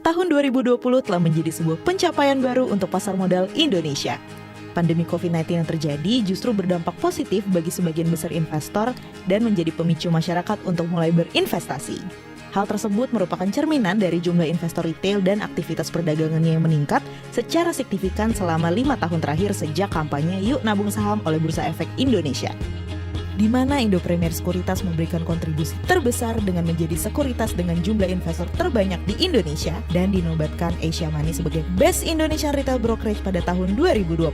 Tahun 2020 telah menjadi sebuah pencapaian baru untuk pasar modal Indonesia. Pandemi COVID-19 yang terjadi justru berdampak positif bagi sebagian besar investor dan menjadi pemicu masyarakat untuk mulai berinvestasi. Hal tersebut merupakan cerminan dari jumlah investor retail dan aktivitas perdagangannya yang meningkat secara signifikan selama 5 tahun terakhir sejak kampanye Yuk Nabung Saham oleh Bursa Efek Indonesia, di mana Indo Premier Sekuritas memberikan kontribusi terbesar dengan menjadi sekuritas dengan jumlah investor terbanyak di Indonesia dan dinobatkan Asia Money sebagai Best Indonesian Retail Brokerage pada tahun 2020.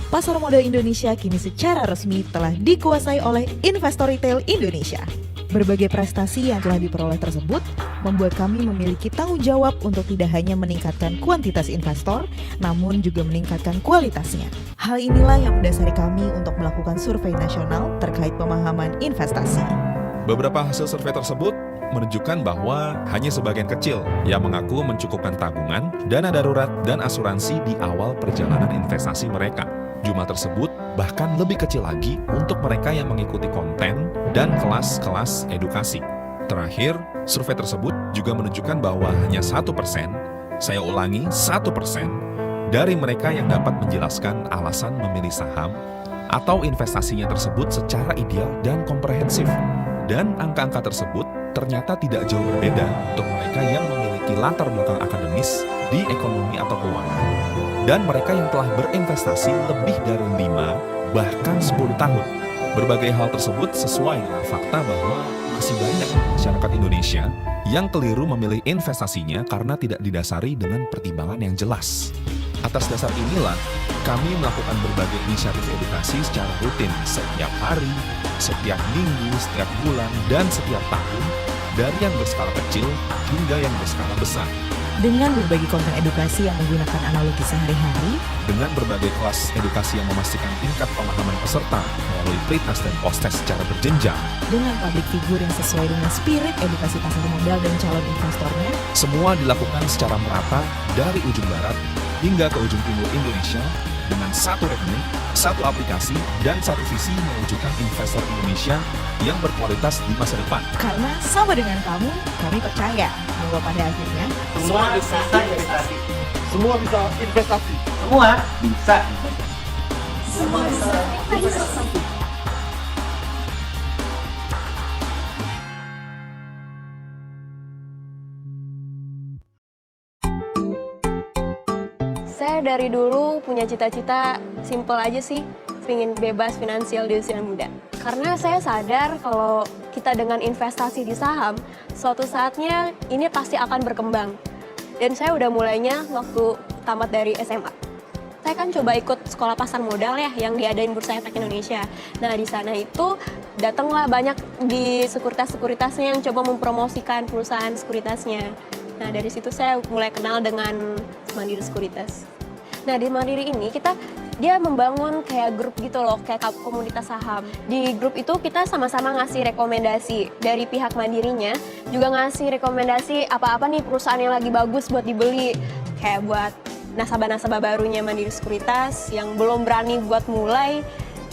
Pasar modal Indonesia kini secara resmi telah dikuasai oleh investor retail Indonesia. Berbagai prestasi yang telah diperoleh tersebut membuat kami memiliki tanggung jawab untuk tidak hanya meningkatkan kuantitas investor, namun juga meningkatkan kualitasnya. Hal inilah yang mendasari kami untuk melakukan survei nasional terkait pemahaman investasi. Beberapa hasil survei tersebut menunjukkan bahwa hanya sebagian kecil yang mengaku mencukupkan tabungan, dana darurat, dan asuransi di awal perjalanan investasi mereka. Jumlah tersebut bahkan lebih kecil lagi untuk mereka yang mengikuti konten dan kelas-kelas edukasi. Terakhir, survei tersebut juga menunjukkan bahwa hanya 1%, saya ulangi 1%, dari mereka yang dapat menjelaskan alasan memilih saham atau investasinya tersebut secara ideal dan komprehensif. Dan angka-angka tersebut ternyata tidak jauh berbeda untuk mereka yang memiliki latar belakang akademis di ekonomi atau keuangan, dan mereka yang telah berinvestasi lebih dari 5 bahkan 10 tahun. Berbagai hal tersebut sesuai dengan fakta bahwa masih banyak masyarakat Indonesia yang keliru memilih investasinya karena tidak didasari dengan pertimbangan yang jelas. Atas dasar inilah, kami melakukan berbagai inisiatif edukasi secara rutin setiap hari, setiap minggu, setiap bulan, dan setiap tahun, dari yang berskala kecil hingga yang berskala besar. Dengan berbagai konten edukasi yang menggunakan analogi sehari-hari, Dengan berbagai kelas edukasi yang memastikan tingkat pemahaman peserta melalui pretest dan post-test secara berjenjang, dengan public figure yang sesuai dengan spirit edukasi pasar modal dan calon investornya, semua dilakukan secara merata dari ujung barat hingga ke ujung timur Indonesia dengan satu rekening, satu aplikasi, dan satu visi mewujudkan investor Indonesia yang berkualitas di masa depan. karena sama dengan kamu, kami percaya bahwa pada akhirnya Semua bisa investasi. Semua bisa investasi. Semua bisa. Saya dari dulu punya cita-cita simple aja sih, ingin bebas finansial di usia muda. Karena saya sadar kalau kita dengan investasi di saham, suatu saatnya ini pasti akan berkembang. Dan saya udah mulainya waktu tamat dari SMA. Saya kan coba ikut sekolah pasar modal ya yang diadain Bursa Efek Indonesia. Nah di sana itu datanglah banyak di sekuritas-sekuritasnya yang coba mempromosikan perusahaan sekuritasnya. Nah dari situ saya mulai kenal dengan Mandiri Sekuritas. Nah di Mandiri ini dia membangun kayak grup gitu loh, kayak komunitas saham. Di grup itu kita sama-sama ngasih rekomendasi dari pihak Mandirinya, juga ngasih rekomendasi apa-apa nih perusahaan yang lagi bagus buat dibeli. Kayak buat nasabah-nasabah barunya Mandiri Sekuritas yang belum berani buat mulai,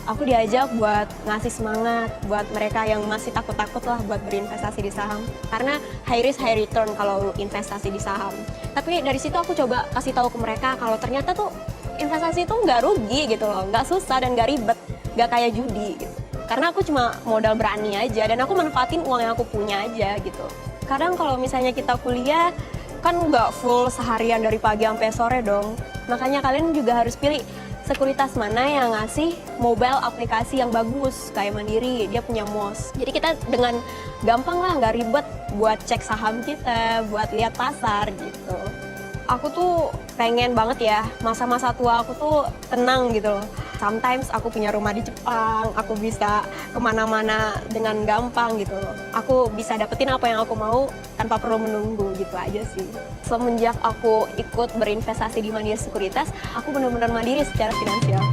aku diajak buat ngasih semangat buat mereka yang masih takut-takut lah buat berinvestasi di saham. Karena high risk high return kalau investasi di saham. Tapi dari situ aku coba kasih tahu ke mereka kalau ternyata tuh investasi itu nggak rugi gitu loh, nggak susah dan nggak ribet, nggak kayak judi gitu. Karena aku cuma modal berani aja dan aku manfaatin uang yang aku punya aja gitu. Kadang kalau misalnya kita kuliah, kan nggak full seharian dari pagi sampai sore dong. Makanya kalian juga harus pilih sekuritas mana yang ngasih mobile aplikasi yang bagus kayak Mandiri, dia punya MOS. Jadi kita dengan gampang lah, nggak ribet buat cek saham kita, buat lihat pasar gitu. Aku tuh pengen banget ya masa-masa tua aku tuh tenang gitu loh. Sometimes aku punya rumah di Jepang, aku bisa kemana-mana dengan gampang gitu loh. Aku bisa dapetin apa yang aku mau tanpa perlu menunggu gitu aja sih. Semenjak aku ikut berinvestasi di Mandiri Sekuritas, aku benar-benar mandiri secara finansial.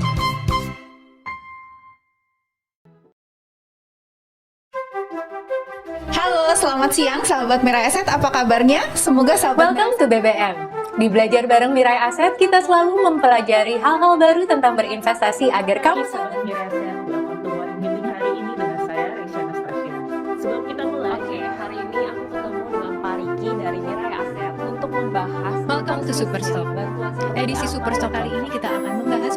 Halo, selamat siang sahabat Mirai Aset, apa kabarnya? Semoga sahabat Welcome to BBM. Di Belajar Bareng Mirai Aset, kita selalu mempelajari hal-hal baru tentang berinvestasi agar kamu Sahabat Mirai Aset, welcome to Morning Meeting hari ini dengan saya, Resya Anastasia. Sebelum kita mulai, Oke, hari ini aku ketemu dengan Pak Riki dari Mirai Aset untuk membahas to Superstock. Edisi Superstock kali ini kita akan membahas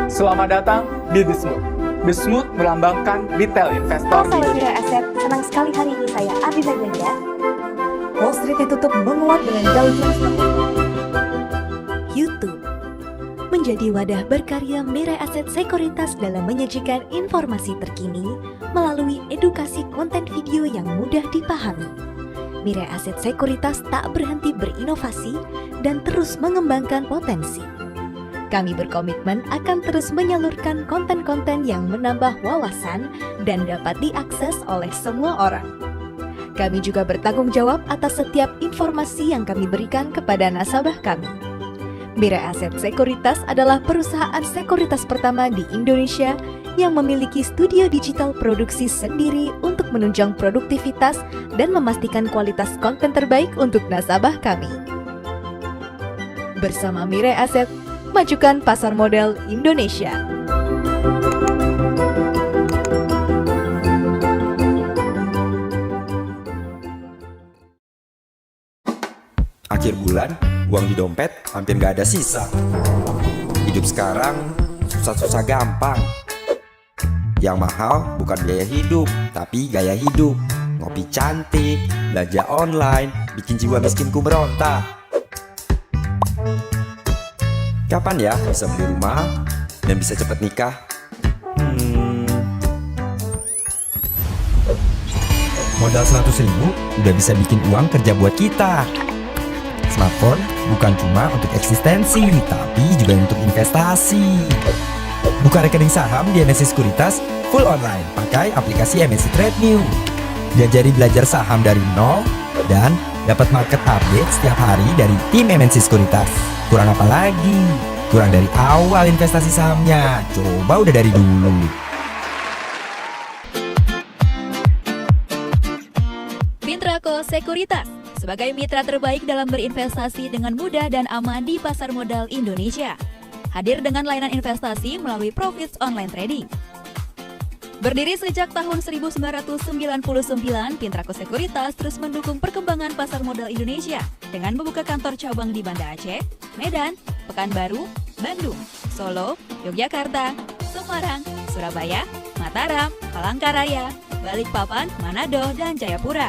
Selamat datang di Bismut. Bismut melambangkan retail investor. Halo sahabat Mirai Aset, senang sekali hari ini saya Abiza Ganja. Wall Street ditutup menguat dengan Dow Jones. YouTube menjadi wadah berkarya Mirai Aset Sekuritas dalam menyajikan informasi terkini melalui edukasi konten video yang mudah dipahami. Mirai Aset Sekuritas tak berhenti berinovasi dan terus mengembangkan potensi. Kami berkomitmen akan terus menyalurkan konten-konten yang menambah wawasan dan dapat diakses oleh semua orang. Kami juga bertanggung jawab atas setiap informasi yang kami berikan kepada nasabah kami. Mirai Aset Sekuritas adalah perusahaan sekuritas pertama di Indonesia yang memiliki studio digital produksi sendiri untuk menunjang produktivitas dan memastikan kualitas konten terbaik untuk nasabah kami. Bersama Mirai Aset, majukan pasar modal Indonesia. Akhir bulan, uang di dompet hampir gak ada sisa. Hidup sekarang susah-susah gampang. Yang mahal bukan biaya hidup, tapi gaya hidup. Ngopi cantik, belanja online, bikin jiwa miskinku meronta. Kapan ya bisa beli rumah dan bisa cepat nikah? Modal 100.000 udah bisa bikin uang kerja buat kita. Smartphone bukan cuma untuk eksistensi, tapi juga untuk investasi. Buka rekening saham di MNC Sekuritas full online, pakai aplikasi MNC TradeNew. Diajari belajar saham dari nol dan dapat market update setiap hari dari tim MNC Sekuritas. Kurang apa lagi? Kurang dari awal investasi sahamnya. Coba udah dari dulu. Pintrako Sekuritas sebagai mitra terbaik dalam berinvestasi dengan mudah dan aman di pasar modal Indonesia. Hadir dengan layanan investasi melalui Profits Online Trading. Berdiri sejak tahun 1999, Pintrako Sekuritas terus mendukung perkembangan pasar modal Indonesia dengan membuka kantor cabang di Banda Aceh, Medan, Pekanbaru, Bandung, Solo, Yogyakarta, Semarang, Surabaya, Mataram, Palangkaraya, Balikpapan, Manado, dan Jayapura.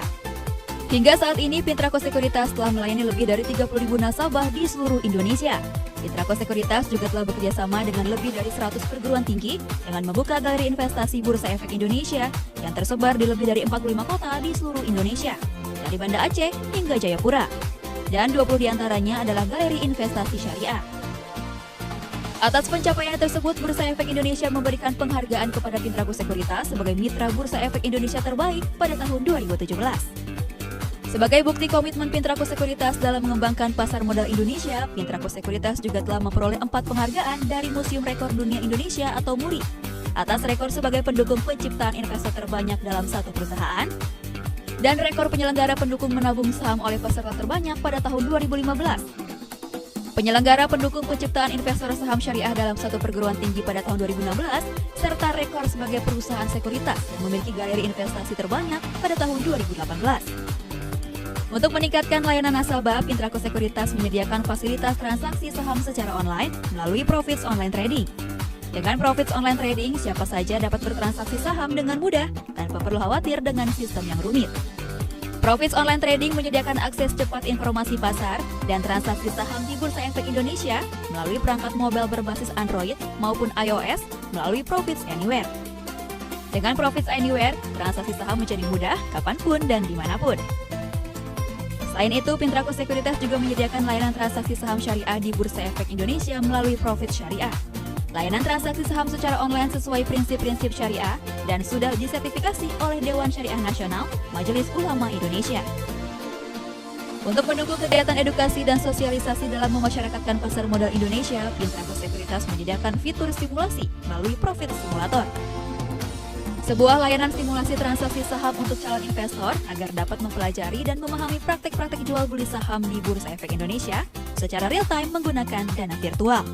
Hingga saat ini, Pintrako Sekuritas telah melayani lebih dari 30.000 nasabah di seluruh Indonesia. Pintrako Sekuritas juga telah bekerjasama dengan lebih dari 100 perguruan tinggi dengan membuka galeri investasi Bursa Efek Indonesia yang tersebar di lebih dari 45 kota di seluruh Indonesia, dari Banda Aceh hingga Jayapura. Dan 20 diantaranya adalah galeri investasi syariah. Atas pencapaian tersebut, Bursa Efek Indonesia memberikan penghargaan kepada Pintrako Sekuritas sebagai mitra Bursa Efek Indonesia terbaik pada tahun 2017. Sebagai bukti komitmen Pintrako Sekuritas dalam mengembangkan pasar modal Indonesia, Pintrako Sekuritas juga telah memperoleh 4 penghargaan dari Museum Rekor Dunia Indonesia atau MURI atas rekor sebagai pendukung penciptaan investor terbanyak dalam satu perusahaan dan rekor penyelenggara pendukung menabung saham oleh peserta terbanyak pada tahun 2015. Penyelenggara pendukung penciptaan investor saham syariah dalam satu perguruan tinggi pada tahun 2016 serta rekor sebagai perusahaan sekuritas yang memiliki galeri investasi terbanyak pada tahun 2018. Untuk meningkatkan layanan nasabah, Pintrako Sekuritas menyediakan fasilitas transaksi saham secara online melalui Profits Online Trading. Dengan Profits Online Trading, siapa saja dapat bertransaksi saham dengan mudah tanpa perlu khawatir dengan sistem yang rumit. Profits Online Trading menyediakan akses cepat informasi pasar dan transaksi saham di Bursa Efek Indonesia melalui perangkat mobile berbasis Android maupun iOS melalui Profits Anywhere. Dengan Profits Anywhere, transaksi saham menjadi mudah kapanpun dan dimanapun. Selain itu, Pintrako Sekuritas juga menyediakan layanan transaksi saham syariah di Bursa Efek Indonesia melalui Profit Syariah. Layanan transaksi saham secara online sesuai prinsip-prinsip syariah dan sudah disertifikasi oleh Dewan Syariah Nasional Majelis Ulama Indonesia. Untuk mendukung kegiatan edukasi dan sosialisasi dalam memasyarakatkan pasar modal Indonesia, Pintrako Sekuritas menyediakan fitur simulasi melalui Profit Simulator. Sebuah layanan simulasi transaksi saham untuk calon investor agar dapat mempelajari dan memahami praktek-praktek jual beli saham di Bursa Efek Indonesia secara real time menggunakan dana virtual.